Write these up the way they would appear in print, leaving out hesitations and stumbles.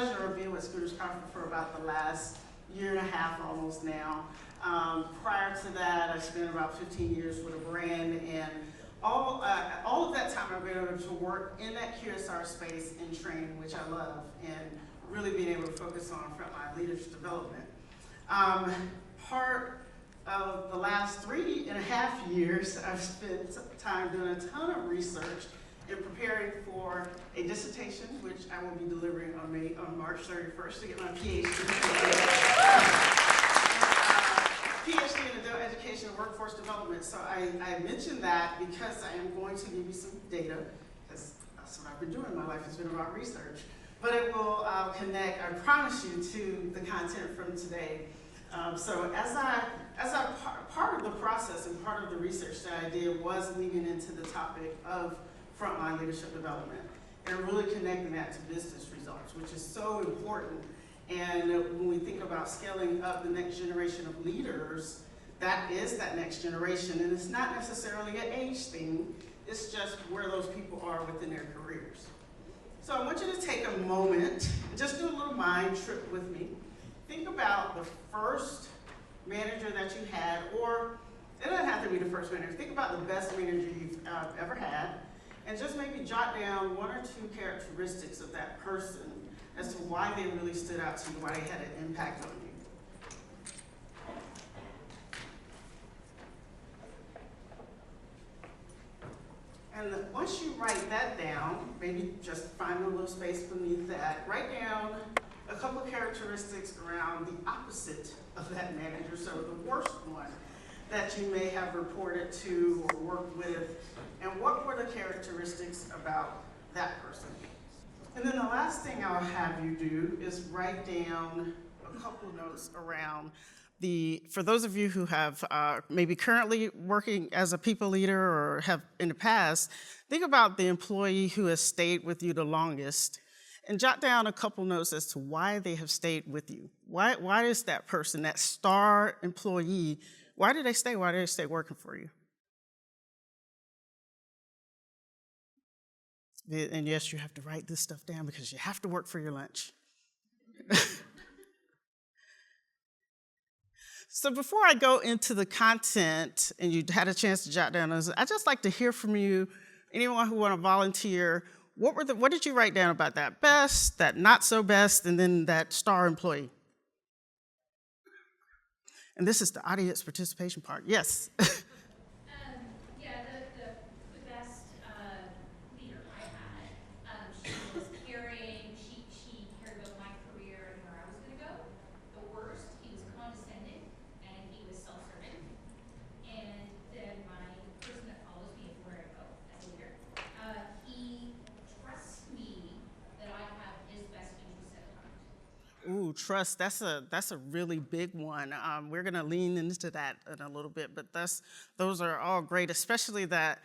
pleasure of being with Scooters Coffee for about the last year and a half almost now. Prior to that, I spent about 15 years with a brand, and all of that time I've been able to work in that QSR space in training, which I love, and really being able to focus on frontline leadership development. Part of the last 3.5 years, I've spent time doing a ton of research in preparing for a dissertation, which I will be delivering on March 31st to get my PhD. PhD in adult education and workforce development. So I mentioned that because I am going to give you some data, because that's what I've been doing in my life, it's been about research. But it will connect, I promise you, to the content from today. So part of the process and part of the research that I did was leading into the topic of frontline leadership development and really connecting that to business results, which is so important. And when we think about scaling up the next generation of leaders, that is that next generation. And it's not necessarily an age thing, it's just where those people are within their careers. So I want you to take a moment and just do a little mind trip with me. Think about the first manager that you had, or it doesn't have to be the first manager. Think about the best manager you've ever had, and just maybe jot down 1 or 2 characteristics of that person as to why they really stood out to you, why they had an impact on you. And once you write that down, maybe just find a little space beneath that, write down a couple of characteristics around the opposite of that manager, so the worst one that you may have reported to or worked with, and what were the characteristics about that person. And then the last thing I'll have you do is write down a couple notes around for those of you who have maybe currently working as a people leader or have in the past, think about the employee who has stayed with you the longest and jot down a couple notes as to why they have stayed with you. Why is that person, that star employee, why did they stay? Why did they stay working for you? And yes, you have to write this stuff down because you have to work for your lunch. So before I go into the content, and you had a chance to jot down, I'd just like to hear from you, anyone who want to volunteer, what did you write down about that best, that not so best, and then that star employee? And this is the audience participation part. Yes. Yeah, the best leader I had, she was caring, she cared about my career and where I was going to go. The worst, he was condescending and he was self-serving. And then my person that follows me is where I go as a leader. He trusts me that I have his best interests at heart. Ooh, trust, that's a really big one. We're gonna lean into that in a little bit, but those are all great, especially that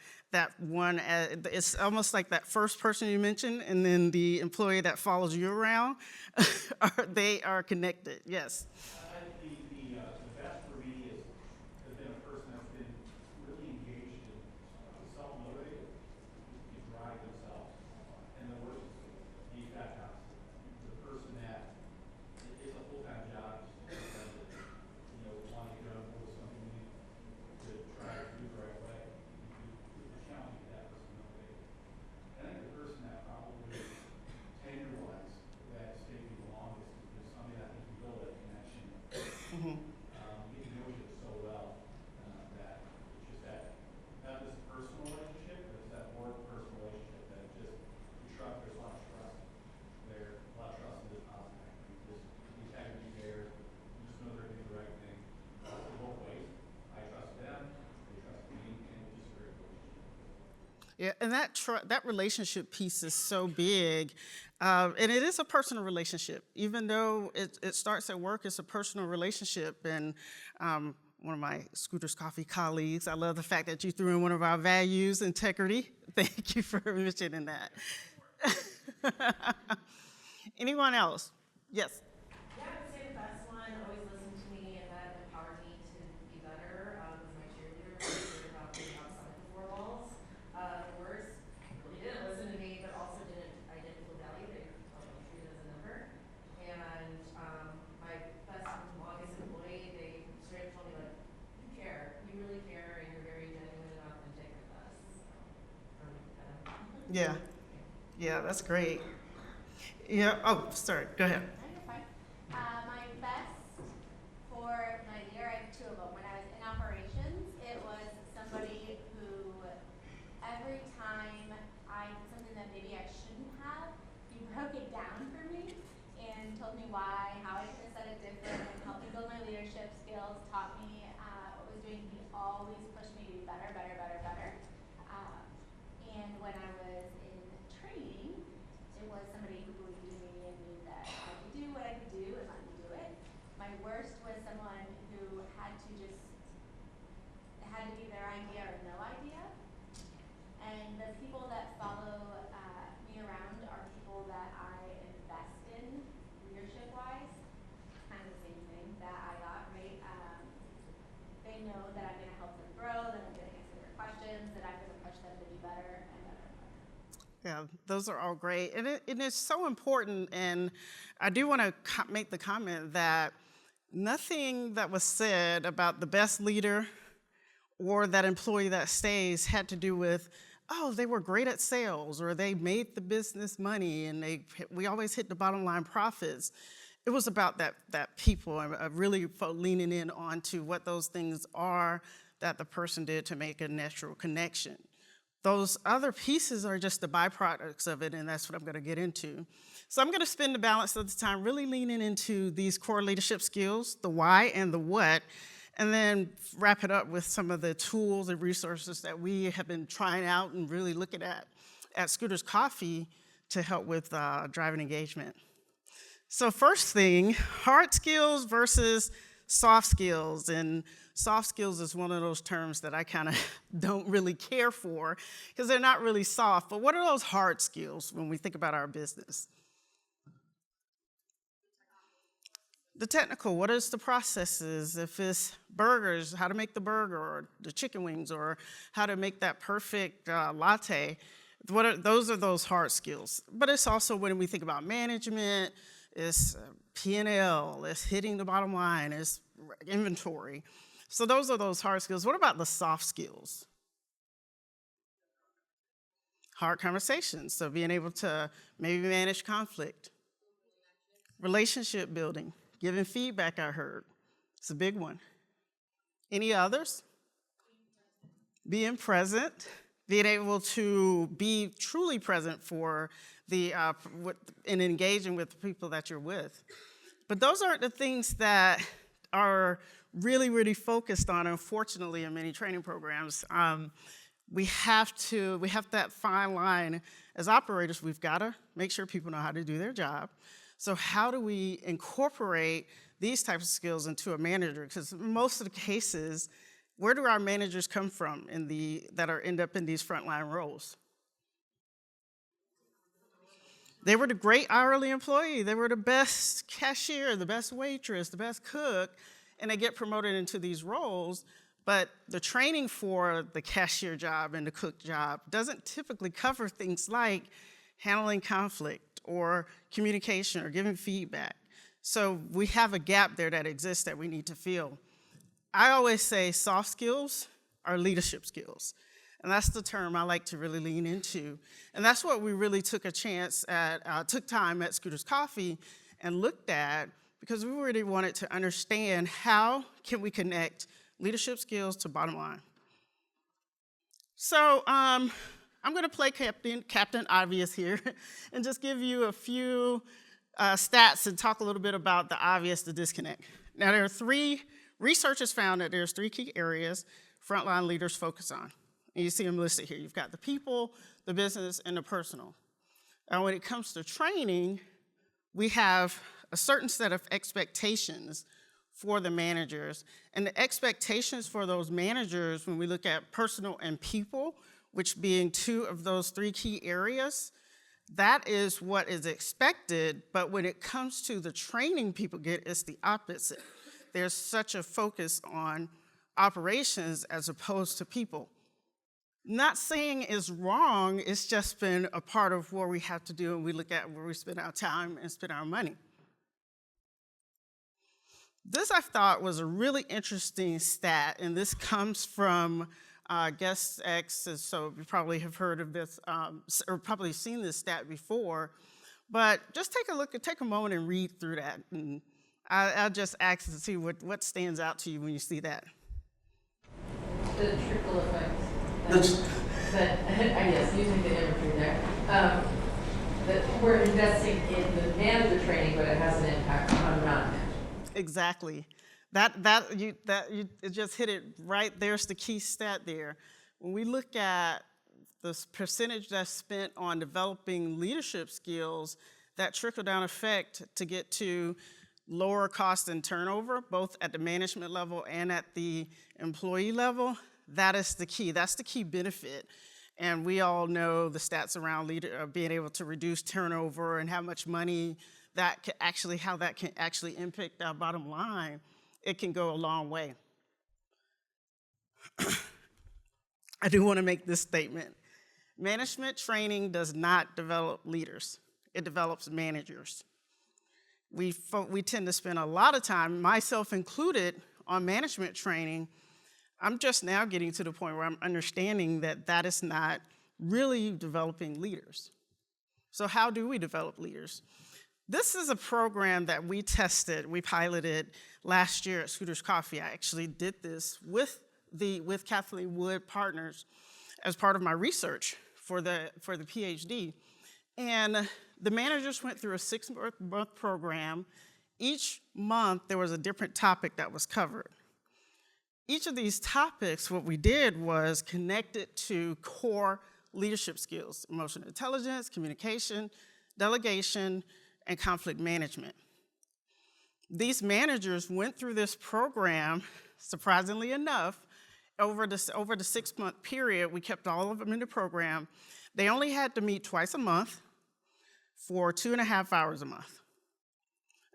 one, it's almost like that first person you mentioned, and then the employee that follows you around, they are connected, yes. I think the best for me has been a person that's been really engaged and self-motivated to drive themselves. And the worst is the bad cops. The person that it's a full-time job, just wanting to get on board with something new to try to do the right way. To challenge that person motivated. I think the person that probably tenure-wise that stayed the longest is somebody that I think you build that connection. Mm-hmm. Get to know each other so well that it's just that not this personal relationship, but it's that more personal relationship that just you trust. There's a lot of trust there, a lot of trust in this positive. Just the integrity there. You just know they're doing the right thing. In both ways. I trust them. They trust me, and it's just a great relationship. Yeah, and that relationship piece is so big, and it is a personal relationship. Even though it starts at work, it's a personal relationship. And one of my Scooters Coffee colleagues, I love the fact that you threw in one of our values, integrity. Thank you for mentioning that. Anyone else? Yes. Yeah, I would say the best one always listened to me and that empowered me to be better. Was my cheerleader, really cared about being outside the four walls. The worst really didn't listen to me, but also I didn't feel valued. I felt treated as a number. Yeah, yeah, that's great. Yeah, oh, sorry, go ahead. No, you're fine. My best for my leader, I have two of them. When I was in operations, it was somebody who, every time I did something that maybe I shouldn't have, he broke it down for me and told me why, how I could have said it different, and helped me build my leadership skills, taught me what was doing. He always pushed me to be better, better, better, better. And when I was in training, it was somebody who believed in me and knew that I could do what I could do and let me do it. My worst was someone who had to just, it had to be their idea or no idea. And the people that follow me around are people that I invest in leadership-wise. Kind of the same thing that I got, right? They know that I'm going to help them grow, that I'm going to answer their questions, that I'm going to push them to be better and better and better. Yeah, those are all great. And it's so important. And I do want to make the comment that nothing that was said about the best leader or that employee that stays had to do with, oh, they were great at sales or they made the business money and we always hit the bottom line profits. It was about that people and really leaning in onto what those things are that the person did to make a natural connection. Those other pieces are just the byproducts of it, and that's what I'm going to get into. So I'm going to spend the balance of the time really leaning into these core leadership skills, the why and the what, and then wrap it up with some of the tools and resources that we have been trying out and really looking at Scooter's Coffee to help with driving engagement. So first thing, hard skills versus soft skills. And soft skills is one of those terms that I kind of don't really care for because they're not really soft. But what are those hard skills when we think about our business? The technical, what is the processes? If it's burgers, how to make the burger or the chicken wings or how to make that perfect latte. Those are those hard skills. But it's also when we think about management, it's P&L, it's hitting the bottom line, it's inventory. So those are those hard skills. What about the soft skills? Hard conversations, so being able to maybe manage conflict. Relationship building, giving feedback, I heard. It's a big one. Any others? Being present, being able to be truly present for and engaging with the people that you're with. But those aren't the things that are really, really focused on, unfortunately, in many training programs. We have that fine line. As operators, we've got to make sure people know how to do their job. So how do we incorporate these types of skills into a manager? Because most of the cases, where do our managers come from that end up in these frontline roles? They were the great hourly employee. They were the best cashier, the best waitress, the best cook, and they get promoted into these roles. But the training for the cashier job and the cook job doesn't typically cover things like handling conflict or communication or giving feedback. So we have a gap there that exists that we need to fill. I always say soft skills are leadership skills. And that's the term I like to really lean into. And that's what we really took time at Scooter's Coffee and looked at, because we really wanted to understand how can we connect leadership skills to bottom line. So I'm going to play Captain Obvious here and just give you a few stats and talk a little bit about the obvious, the disconnect. Now, research has found that there's 3 key areas frontline leaders focus on. And you see them listed here. You've got the people, the business, and the personal. Now, when it comes to training, we have a certain set of expectations for the managers. And the expectations for those managers, when we look at personal and people, which being 2 of those 3 key areas, that is what is expected. But when it comes to the training people get, it's the opposite. There's such a focus on operations as opposed to people. Not saying it's wrong, it's just been a part of what we have to do, and we look at where we spend our time and spend our money. This I thought was a really interesting stat, and this comes from Guest X, so you probably have heard of this, or probably seen this stat before, but just take a moment and read through that. And I'll just ask to see what stands out to you when you see that. The trickle effect. That I guess, using the imagery there, that we're investing in the manager training, but it has an impact on non-managers. Exactly. You just hit it right. There's the key stat there. When we look at the percentage that's spent on developing leadership skills, that trickle-down effect to get to lower cost and turnover, both at the management level and at the employee level, that is the key. That's the key benefit. And we all know the stats around being able to reduce turnover and how much money how that can actually impact our bottom line. It can go a long way. I do want to make this statement. Management training does not develop leaders. It develops managers. We tend to spend a lot of time, myself included, on management training. I'm just now getting to the point where I'm understanding that is not really developing leaders. So how do we develop leaders? This is a program that we piloted last year at Scooter's Coffee. I actually did this with Kathleen Wood Partners as part of my research for the PhD. And the managers went through a 6-month program. Each month there was a different topic that was covered. Each of these topics, what we did was connect it to core leadership skills: emotional intelligence, communication, delegation, and conflict management. These managers went through this program, surprisingly enough, over the 6-month period. We kept all of them in the program. They only had to meet twice a month for 2.5 hours a month.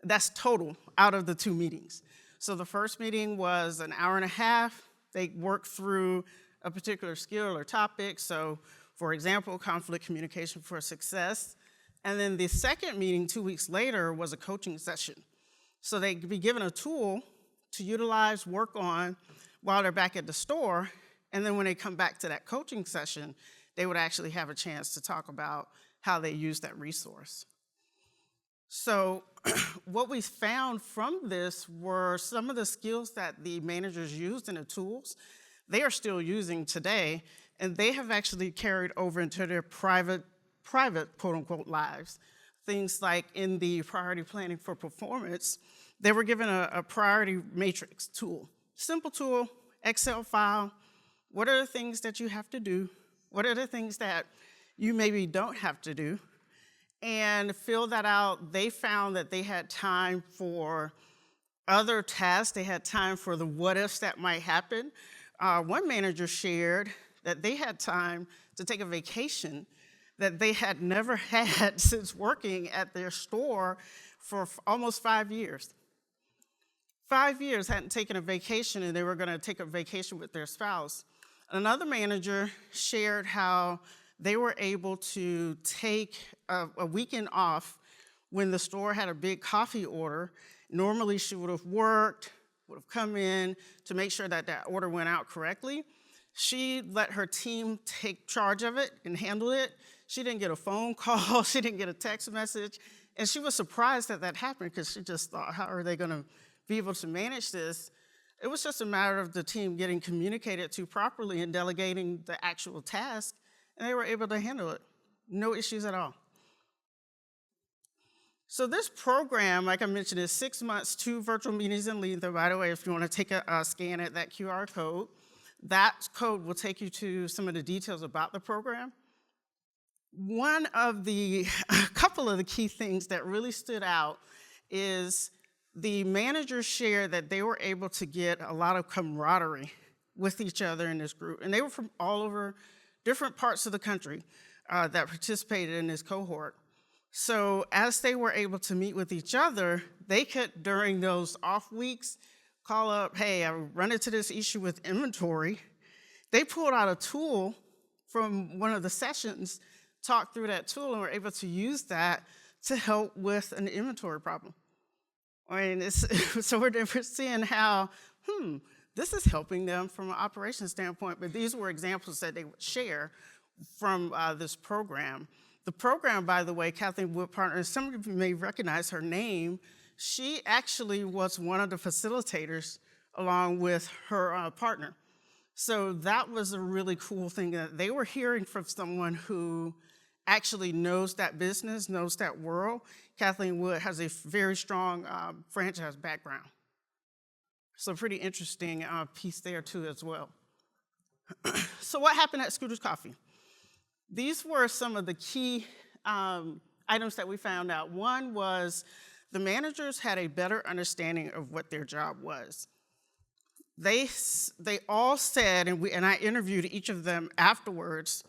That's total out of the 2 meetings. So the first meeting was an hour and a half. They worked through a particular skill or topic. So, for example, conflict communication for success. And then the second meeting 2 weeks later was a coaching session. So they could be given a tool to utilize, work on while they're back at the store. And then when they come back to that coaching session, they would actually have a chance to talk about how they use that resource. So what we found from this were some of the skills that the managers used in the tools, they are still using today, and they have actually carried over into their private quote-unquote lives. Things like in the priority planning for performance, they were given a priority matrix tool. Simple tool, Excel file. What are the things that you have to do? What are the things that you maybe don't have to do? And fill that out. They found that they had time for other tasks. They had time for the what-ifs that might happen. One manager shared that they had time to take a vacation that they had never had since working at their store for almost 5 years. 5 years hadn't taken a vacation, and they were going to take a vacation with their spouse. Another manager shared how they were able to take a weekend off when the store had a big coffee order. Normally she would have worked, would have come in to make sure that that order went out correctly. She let her team take charge of it and handle it. She didn't get a phone call, she didn't get a text message, and she was surprised that that happened because she just thought, how are they gonna be able to manage this? It was just a matter of the team getting communicated to properly and delegating the actual task, and they were able to handle it. No issues at all. So this program, like I mentioned, is 6 months, 2 virtual meetings in length. By the way, if you want to take a scan at that QR code, that code will take you to some of the details about the program. A couple of the key things that really stood out is the managers shared that they were able to get a lot of camaraderie with each other in this group. And they were from all over different parts of the country that participated in this cohort. So as they were able to meet with each other, they could, during those off weeks, call up, hey, I run into this issue with inventory. They pulled out a tool from one of the sessions, talked through that tool, and were able to use that to help with an inventory problem. I mean, so we're seeing how, this is helping them from an operations standpoint, but these were examples that they would share from this program. The program, by the way, Kathleen Wood Partners, some of you may recognize her name. She actually was one of the facilitators along with her partner. So that was a really cool thing that they were hearing from someone who actually knows that business, knows that world. Kathleen Wood has a very strong franchise background. So pretty interesting piece there too as well. So what happened at Scooter's Coffee? These were some of the key items that we found out. One was the managers had a better understanding of what their job was. They all said, and I interviewed each of them afterwards,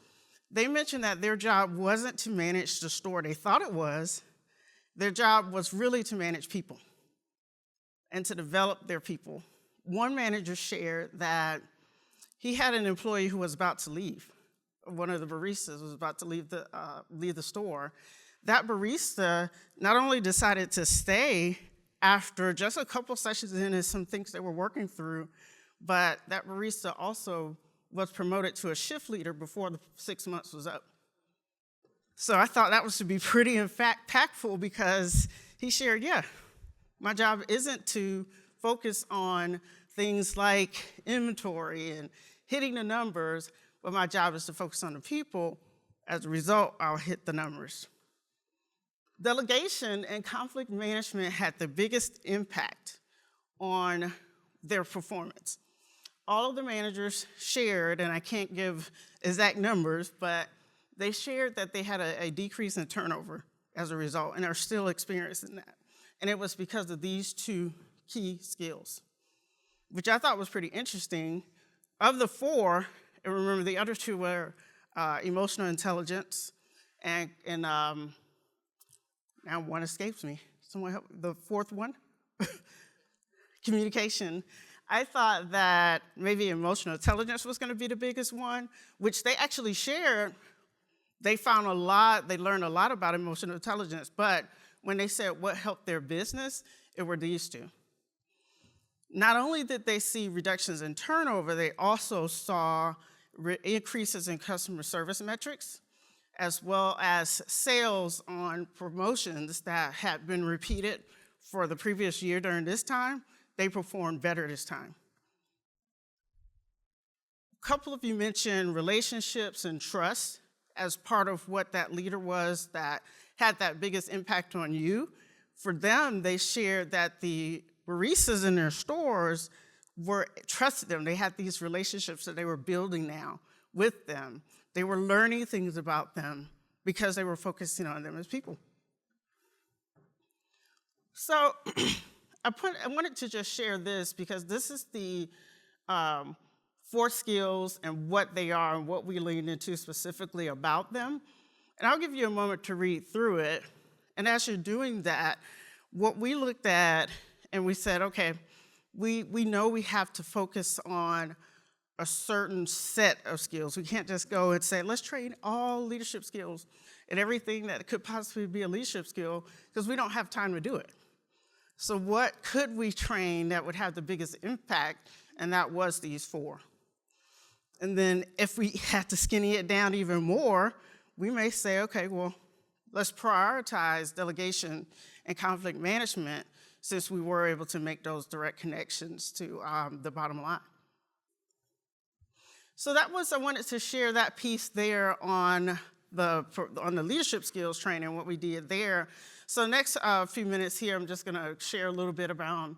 they mentioned that their job wasn't to manage the store. They thought it was. Their job was really to manage people and to develop their people. One manager shared that he had an employee who was about to leave. One of the baristas was about to leave the store. That barista not only decided to stay after just a couple sessions in and some things they were working through, but that barista also was promoted to a shift leader before the 6 months was up. So I thought that was to be pretty impactful because he shared, yeah, my job isn't to focus on things like inventory and hitting the numbers, but my job is to focus on the people. As a result, I'll hit the numbers. Delegation and conflict management had the biggest impact on their performance. All of the managers shared, and I can't give exact numbers, but they shared that they had a decrease in turnover as a result and are still experiencing that. And it was because of these two key skills, which I thought was pretty interesting. Of the four, and remember the other two were emotional intelligence and now one escapes me. Someone help, the fourth one? Communication. I thought that maybe emotional intelligence was going to be the biggest one, which they actually shared. They found a lot, they learned a lot about emotional intelligence, but when they said what helped their business, it were these two. Not only did they see reductions in turnover, they also saw increases in customer service metrics, as well as sales on promotions that had been repeated for the previous year during this time. They performed better this time. A couple of you mentioned relationships and trust as part of what that leader was that had that biggest impact on you. For them, they shared that the baristas in their stores trusted them. They had these relationships that they were building now with them. They were learning things about them because they were focusing on them as people. So I wanted to just share this because this is the 4 skills and what they are and what we lean into specifically about them. And I'll give you a moment to read through it. And as you're doing that, what we looked at and we said, okay, we know we have to focus on a certain set of skills. We can't just go and say, let's train all leadership skills and everything that could possibly be a leadership skill, because we don't have time to do it. So what could we train that would have the biggest impact? And that was these 4. And then if we had to skinny it down even more, we may say, okay, well, let's prioritize delegation and conflict management since we were able to make those direct connections to the bottom line. So that was, I wanted to share that piece there on the leadership skills training, what we did there. So next few minutes here, I'm just gonna share a little bit about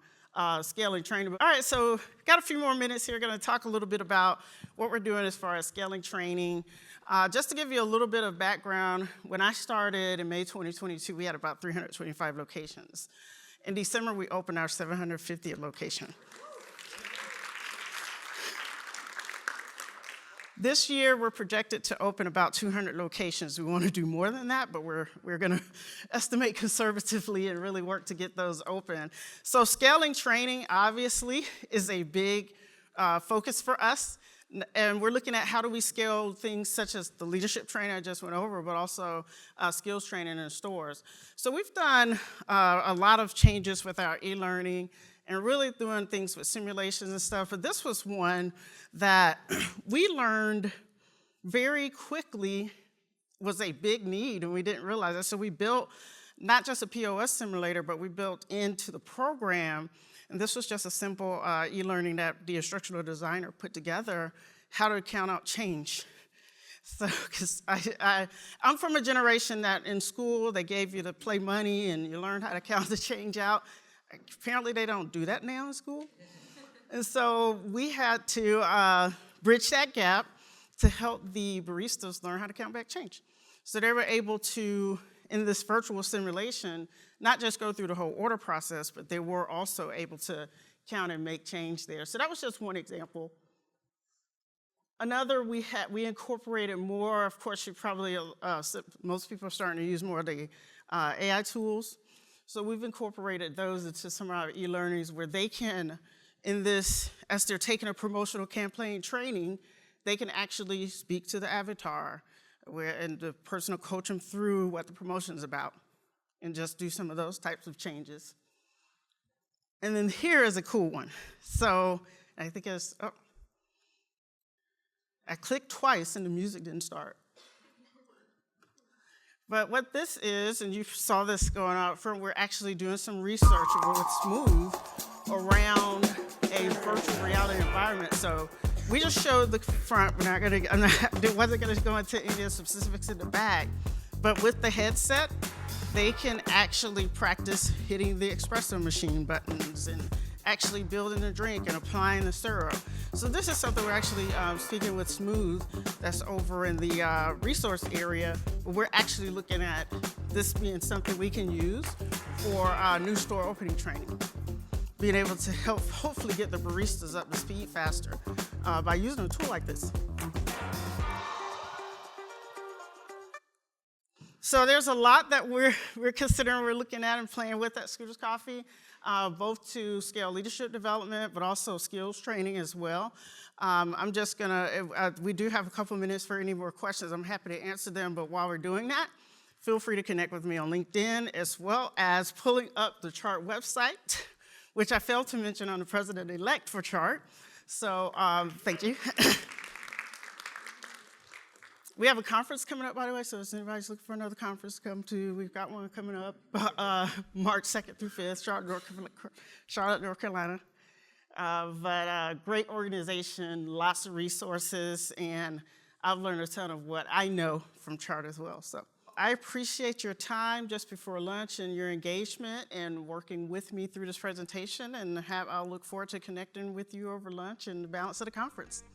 scaling training. All right, so got a few more minutes here, gonna talk a little bit about what we're doing as far as scaling training. Just to give you a little bit of background, when I started in May 2022, we had about 325 locations. In December, we opened our 750th location. This year, we're projected to open about 200 locations. We want to do more than that, but we're going to estimate conservatively and really work to get those open. So scaling training, obviously, is a big focus for us. And we're looking at how do we scale things such as the leadership training I just went over, but also skills training in stores. So we've done a lot of changes with our e-learning and really doing things with simulations and stuff. But this was one that we learned very quickly was a big need, and we didn't realize it. So we built not just a POS simulator, but we built into the program, and this was just a simple e-learning that the instructional designer put together, how to count out change. So, because I'm from a generation that in school, they gave you to play money and you learned how to count the change out. Apparently, they don't do that now in school. And so we had to bridge that gap to help the baristas learn how to count back change. So they were able to, in this virtual simulation, not just go through the whole order process, but they were also able to count and make change there. So that was just one example. Another, we incorporated more, of course, most people are starting to use more of the AI tools. So we've incorporated those into some of our e-learnings where they can, as they're taking a promotional campaign training, they can actually speak to the avatar, and the person will coach them through what the promotion is about and just do some of those types of changes. And then here is a cool one. So I think I clicked twice and the music didn't start. But what this is, and you saw this going out front, we're actually doing some research with Smooth around a virtual reality environment. So we just showed the front. Wasn't gonna go into any of the specifics in the back, but with the headset, they can actually practice hitting the espresso machine buttons and actually building a drink and applying the syrup. So this is something we're actually speaking with Smooth, that's over in the resource area. But we're actually looking at this being something we can use for new store opening training. Being able to help hopefully get the baristas up to speed faster by using a tool like this. So there's a lot that we're considering, we're looking at and playing with at Scooters Coffee, both to scale leadership development, but also skills training as well. I'm just gonna, we do have a couple minutes for any more questions. I'm happy to answer them, but while we're doing that, feel free to connect with me on LinkedIn, as well as pulling up the Chart website, which I failed to mention on the president-elect for Chart. So thank you. We have a conference coming up, by the way, so if anybody's looking for another conference to come to, we've got one coming up March 2nd through 5th, Charlotte, North Carolina. But great organization, lots of resources, and I've learned a ton of what I know from Chart as well. So I appreciate your time just before lunch and your engagement and working with me through this presentation, and I'll look forward to connecting with you over lunch and the balance of the conference.